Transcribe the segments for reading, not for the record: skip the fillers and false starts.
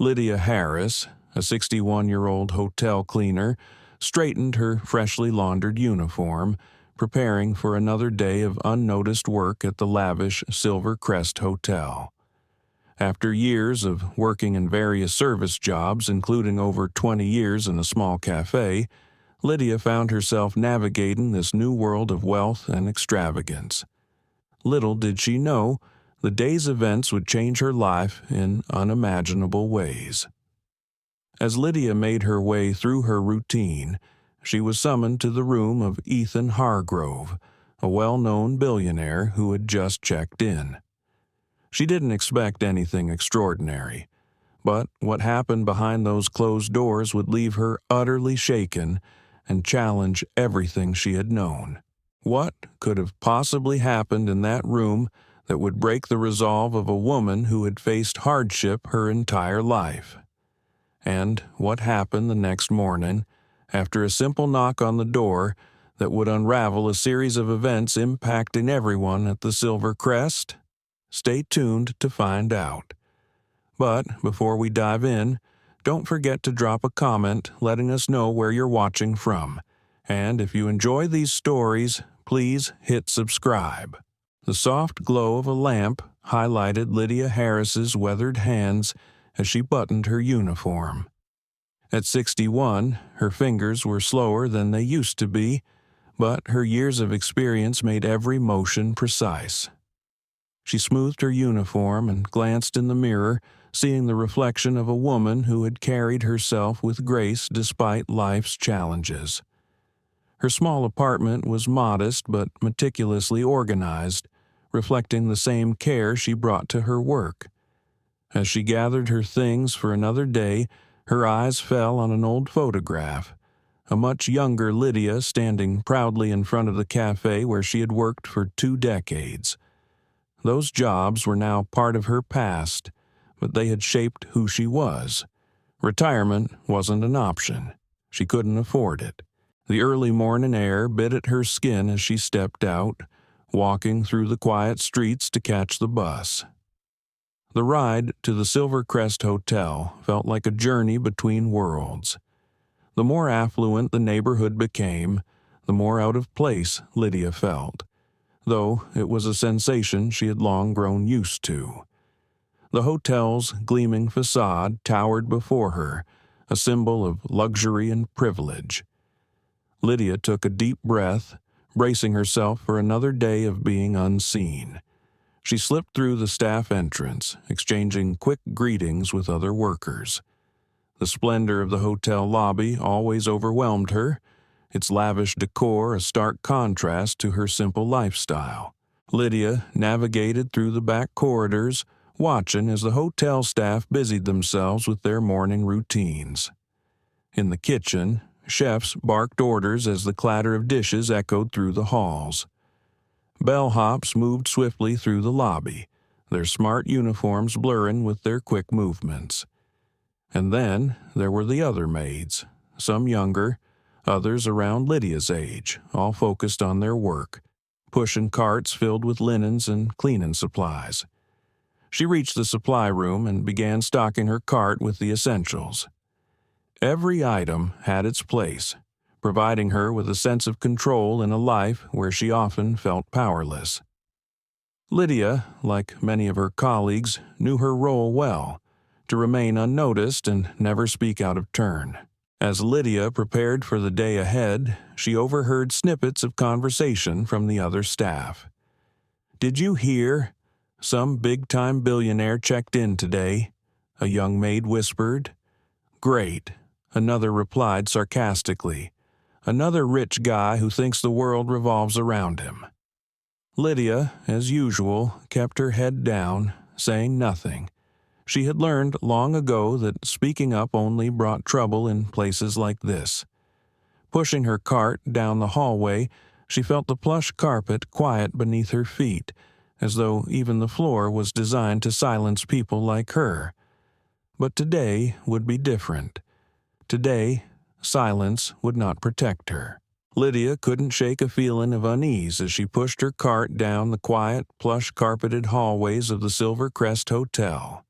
Lydia Harris, a 61-year-old hotel cleaner, straightened her freshly laundered uniform, preparing for another day of unnoticed work at the lavish Silver Crest Hotel. After years of working in various service jobs, including over 20 years in a small cafe, Lydia found herself navigating this new world of wealth and extravagance. Little did she know, the day's events would change her life in unimaginable ways. As Lydia made her way through her routine, she was summoned to the room of Ethan Hargrove, a well-known billionaire who had just checked in. She didn't expect anything extraordinary, but what happened behind those closed doors would leave her utterly shaken and challenge everything she had known. What could have possibly happened in that room that would break the resolve of a woman who had faced hardship her entire life? And what happened the next morning, after a simple knock on the door that would unravel a series of events impacting everyone at the Silver Crest? Stay tuned to find out. But before we dive in, don't forget to drop a comment letting us know where you're watching from. And if you enjoy these stories, please hit subscribe. The soft glow of a lamp highlighted Lydia Harris's weathered hands as she buttoned her uniform. At 61, her fingers were slower than they used to be, but her years of experience made every motion precise. She smoothed her uniform and glanced in the mirror, seeing the reflection of a woman who had carried herself with grace despite life's challenges. Her small apartment was modest but meticulously organized, reflecting the same care she brought to her work. As she gathered her things for another day, her eyes fell on an old photograph, a much younger Lydia standing proudly in front of the cafe where she had worked for 2 decades. Those jobs were now part of her past, but they had shaped who she was. Retirement wasn't an option. She couldn't afford it. The early morning air bit at her skin as she stepped out, walking through the quiet streets to catch the bus. The ride to the Silver Crest Hotel felt like a journey between worlds. The more affluent the neighborhood became, the more out of place Lydia felt, though it was a sensation she had long grown used to. The hotel's gleaming facade towered before her, a symbol of luxury and privilege. Lydia took a deep breath, bracing herself for another day of being unseen. She slipped through the staff entrance, exchanging quick greetings with other workers. The splendor of the hotel lobby always overwhelmed her, its lavish decor a stark contrast to her simple lifestyle. Lydia navigated through the back corridors, watching as the hotel staff busied themselves with their morning routines. In the kitchen, chefs barked orders as the clatter of dishes echoed through the halls. Bellhops moved swiftly through the lobby, their smart uniforms blurring with their quick movements. And then there were the other maids, some younger, others around Lydia's age, all focused on their work, pushing carts filled with linens and cleaning supplies. She reached the supply room and began stocking her cart with the essentials. Every item had its place, providing her with a sense of control in a life where she often felt powerless. Lydia, like many of her colleagues, knew her role well, to remain unnoticed and never speak out of turn. As Lydia prepared for the day ahead, she overheard snippets of conversation from the other staff. "Did you hear? Some big-time billionaire checked in today," a young maid whispered. "Great," another replied sarcastically. "Another rich guy who thinks the world revolves around him." Lydia, as usual, kept her head down, saying nothing. She had learned long ago that speaking up only brought trouble in places like this. Pushing her cart down the hallway, she felt the plush carpet quiet beneath her feet, as though even the floor was designed to silence people like her. But today would be different. Today, silence would not protect her. Lydia couldn't shake a feeling of unease as she pushed her cart down the quiet, plush-carpeted hallways of the Silver Crest Hotel.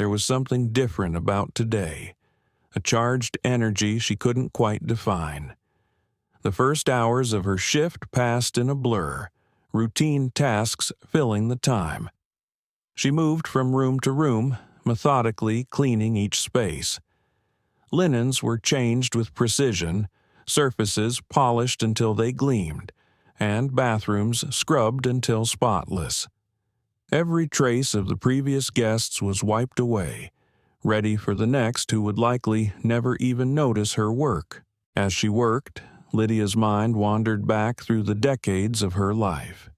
there was something different about today, a charged energy she couldn't quite define. The first hours of her shift passed in a blur, routine tasks filling the time. She moved from room to room, methodically cleaning each space. Linens were changed with precision, surfaces polished until they gleamed, and bathrooms scrubbed until spotless. Every trace of the previous guests was wiped away, ready for the next who would likely never even notice her work. As she worked, Lydia's mind wandered back through the decades of her life.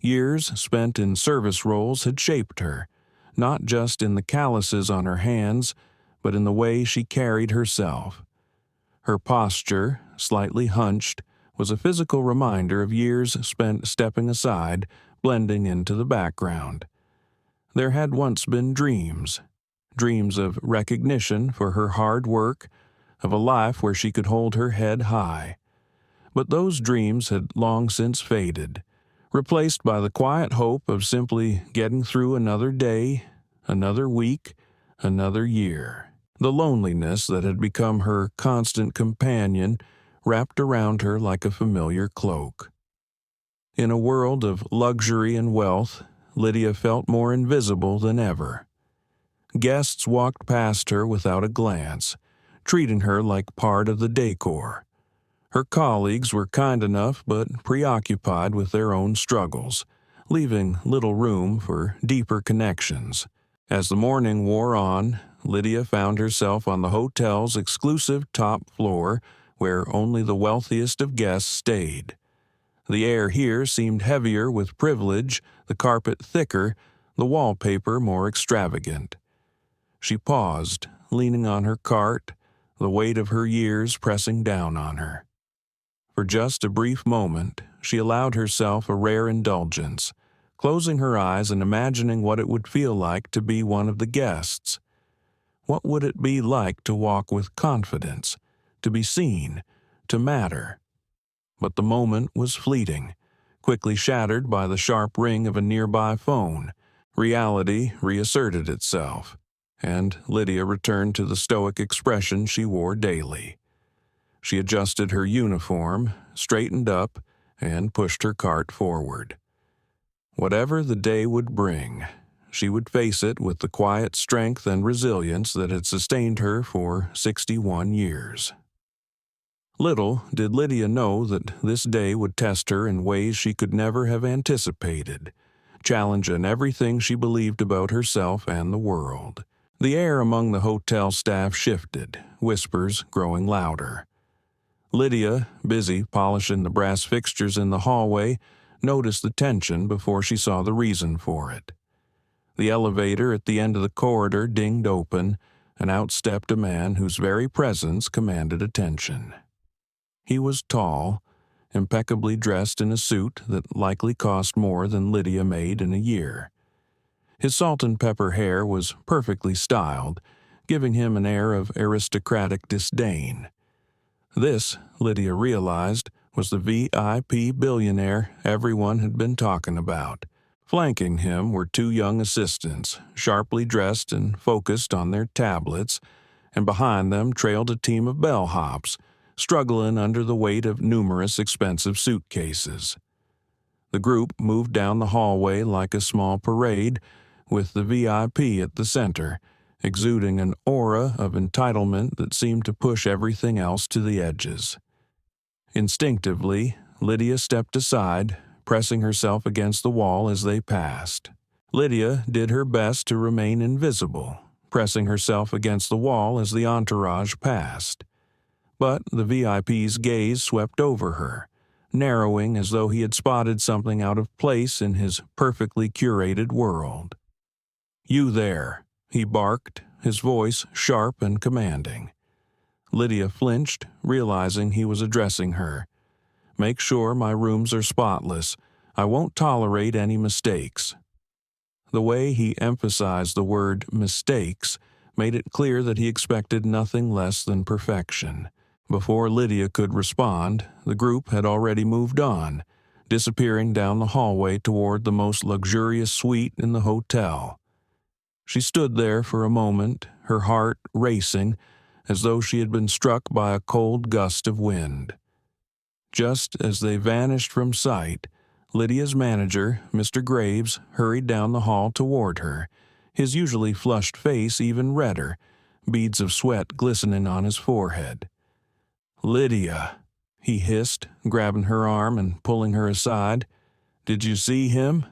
Years spent in service roles had shaped her, not just in the calluses on her hands, but in the way she carried herself. Her posture, slightly hunched, was a physical reminder of years spent stepping aside, blending into the background. There had once been dreams of recognition for her hard work, of a life where she could hold her head high. But those dreams had long since faded, replaced by the quiet hope of simply getting through another day, another week, another year. The loneliness that had become her constant companion wrapped around her like a familiar cloak. In a world of luxury and wealth, Lydia felt more invisible than ever. Guests walked past her without a glance, treating her like part of the decor. Her colleagues were kind enough but preoccupied with their own struggles, leaving little room for deeper connections. As the morning wore on, Lydia found herself on the hotel's exclusive top floor, where only the wealthiest of guests stayed. The air here seemed heavier with privilege, the carpet thicker, the wallpaper more extravagant. She paused, leaning on her cart, the weight of her years pressing down on her. For just a brief moment, she allowed herself a rare indulgence, closing her eyes and imagining what it would feel like to be one of the guests. What would it be like to walk with confidence, to be seen, to matter? But the moment was fleeting, quickly shattered by the sharp ring of a nearby phone. Reality reasserted itself, and Lydia returned to the stoic expression she wore daily. She adjusted her uniform, straightened up, and pushed her cart forward. Whatever the day would bring, she would face it with the quiet strength and resilience that had sustained her for 61 years. Little did Lydia know that this day would test her in ways she could never have anticipated, challenging everything she believed about herself and the world. The air among the hotel staff shifted, whispers growing louder. Lydia, busy polishing the brass fixtures in the hallway, noticed the tension before she saw the reason for it. The elevator at the end of the corridor dinged open, and out stepped a man whose very presence commanded attention. He was tall, impeccably dressed in a suit that likely cost more than Lydia made in a year. His salt and pepper hair was perfectly styled, giving him an air of aristocratic disdain. This, Lydia realized, was the VIP billionaire everyone had been talking about. Flanking him were two young assistants, sharply dressed and focused on their tablets, and behind them trailed a team of bellhops, struggling under the weight of numerous expensive suitcases. The group moved down the hallway like a small parade, with the VIP at the center, exuding an aura of entitlement that seemed to push everything else to the edges. Instinctively, Lydia stepped aside, pressing herself against the wall as they passed. Lydia did her best to remain invisible, pressing herself against the wall as the entourage passed. But the VIP's gaze swept over her, narrowing as though he had spotted something out of place in his perfectly curated world. "You there," he barked, his voice sharp and commanding. Lydia flinched, realizing he was addressing her. "Make sure my rooms are spotless. I won't tolerate any mistakes." The way he emphasized the word mistakes made it clear that he expected nothing less than perfection. Before Lydia could respond, the group had already moved on, disappearing down the hallway toward the most luxurious suite in the hotel. She stood there for a moment, her heart racing, as though she had been struck by a cold gust of wind. Just as they vanished from sight, Lydia's manager, Mr. Graves, hurried down the hall toward her, his usually flushed face even redder, beads of sweat glistening on his forehead. "Lydia," he hissed, grabbing her arm and pulling her aside. "Did you see him?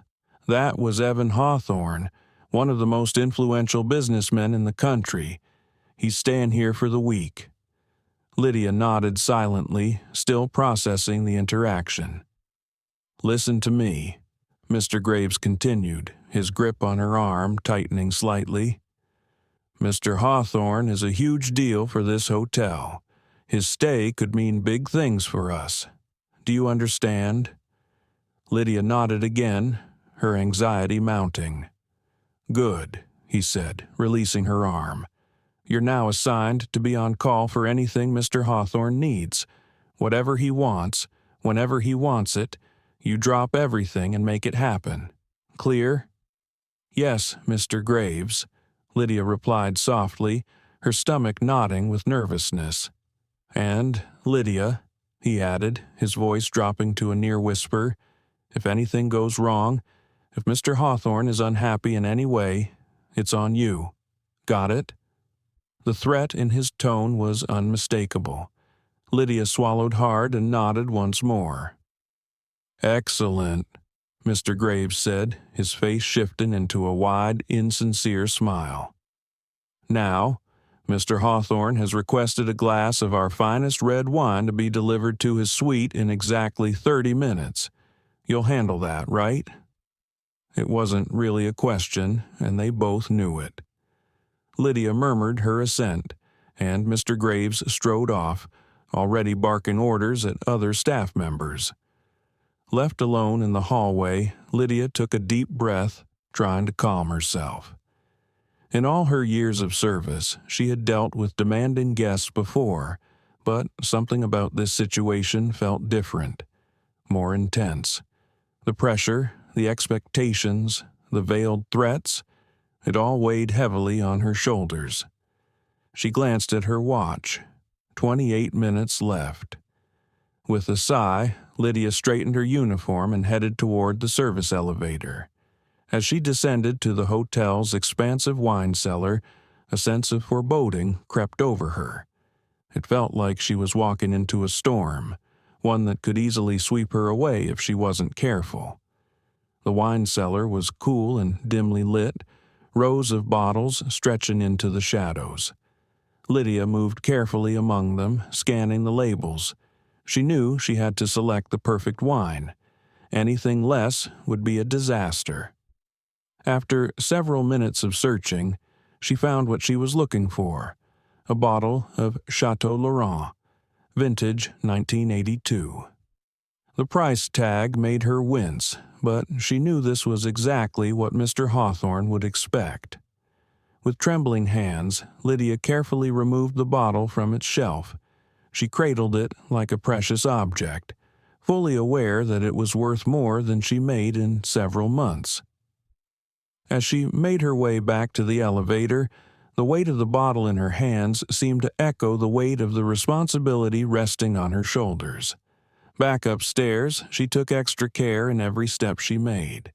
That was Evan Hawthorne, one of the most influential businessmen in the country. He's staying here for the week." Lydia nodded silently, still processing the interaction. "Listen to me," Mr. Graves continued, his grip on her arm tightening slightly. "Mr. Hawthorne is a huge deal for this hotel. His stay could mean big things for us. Do you understand?" Lydia nodded again, her anxiety mounting. "Good," he said, releasing her arm. "You're now assigned to be on call for anything Mr. Hawthorne needs. Whatever he wants, whenever he wants it, you drop everything and make it happen. Clear?" "Yes, Mr. Graves," Lydia replied softly, her stomach knotting with nervousness. "And, Lydia," he added, his voice dropping to a near whisper, "if anything goes wrong, if Mr. Hawthorne is unhappy in any way, it's on you. Got it?" The threat in his tone was unmistakable. Lydia swallowed hard and nodded once more. "Excellent," Mr. Graves said, his face shifting into a wide, insincere smile. "Now, Mr. Hawthorne has requested a glass of our finest red wine to be delivered to his suite in exactly 30 minutes. You'll handle that, right?" It wasn't really a question, and they both knew it. Lydia murmured her assent, and Mr. Graves strode off, already barking orders at other staff members. Left alone in the hallway, Lydia took a deep breath, trying to calm herself. In all her years of service, she had dealt with demanding guests before, but something about this situation felt different, more intense. The pressure, the expectations, the veiled threats, it all weighed heavily on her shoulders. She glanced at her watch. 28 minutes left. With a sigh, Lydia straightened her uniform and headed toward the service elevator. As she descended to the hotel's expansive wine cellar, a sense of foreboding crept over her. It felt like she was walking into a storm, one that could easily sweep her away if she wasn't careful. The wine cellar was cool and dimly lit, rows of bottles stretching into the shadows. Lydia moved carefully among them, scanning the labels. She knew she had to select the perfect wine. Anything less would be a disaster. After several minutes of searching, she found what she was looking for, a bottle of Chateau Laurent, vintage 1982. The price tag made her wince, but she knew this was exactly what Mr. Hawthorne would expect. With trembling hands, Lydia carefully removed the bottle from its shelf. She cradled it like a precious object, fully aware that it was worth more than she made in several months. As she made her way back to the elevator, the weight of the bottle in her hands seemed to echo the weight of the responsibility resting on her shoulders. Back upstairs, she took extra care in every step she made.